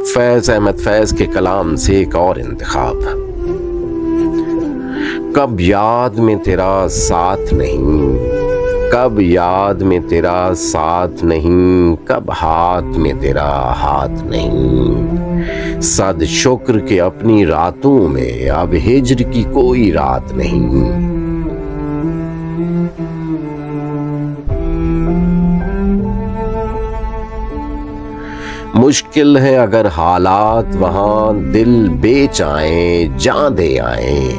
फैज अहमद फैज के कलाम से एक और इंतखाब। कब याद में तेरा साथ नहीं, कब याद में तेरा साथ नहीं, कब हाथ में तेरा हाथ नहीं। सद शुक्र के अपनी रातों में अब हिज्र की कोई रात नहीं। मुश्किल है अगर हालात वहां दिल बेच आए जान दे आए।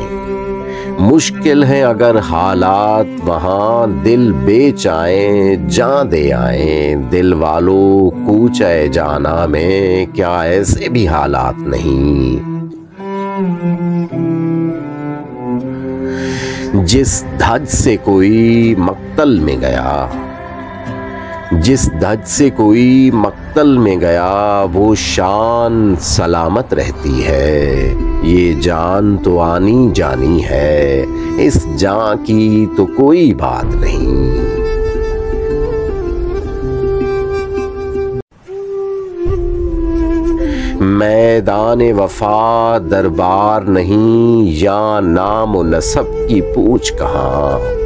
मुश्किल है अगर हालात वहां दिल बेच आए जान दे आए। दिल वालों कूचे जाना में क्या ऐसे भी हालात नहीं। जिस धज से कोई मक्तल में गया, जिस धज से कोई मक्तल में गया, वो शान सलामत रहती है। ये जान तो आनी जानी है, इस जान की तो कोई बात नहीं। मैदान वफा दरबार नहीं, या नाम व नसब की पूछ कहाँ।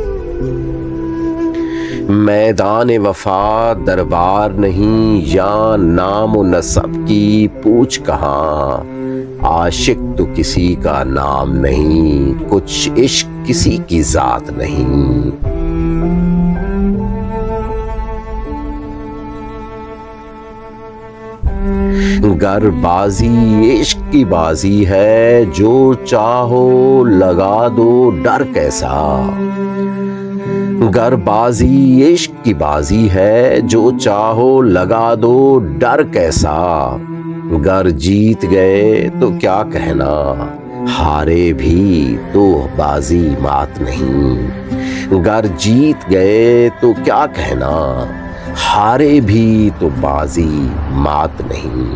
मैदान वफा दरबार नहीं, या नाम व नसब की पूछ कहाँ। आशिक तो किसी का नाम नहीं, कुछ इश्क किसी की जात नहीं। गर बाजी इश्क की बाजी है, जो चाहो लगा दो डर कैसा। गरबाजी इश्क की बाजी है, जो चाहो लगा दो डर कैसा। गर जीत गए तो क्या कहना, हारे भी तो बाजी मात नहीं। गर जीत गए तो क्या कहना, हारे भी तो बाजी मात नहीं।